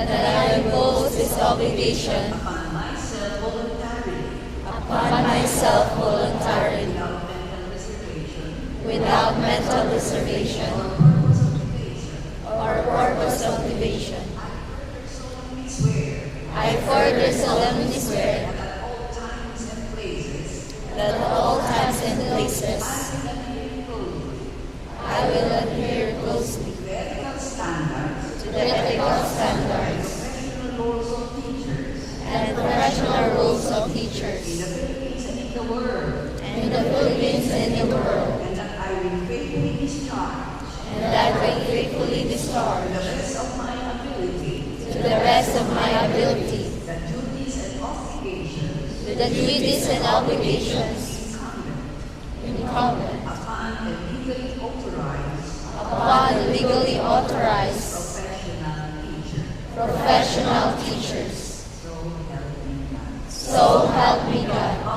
that I impose this obligation upon myself voluntarily, without mental reservation or purpose of evasion. I further solemnly swear that at all times and places I will adhere closely to the ethical standards and professional roles of teachers in the Philippines and in the world, and that I will faithfully discharge to the best of my ability the duties and obligations incumbent upon legally authorized professional teachers. So help me God.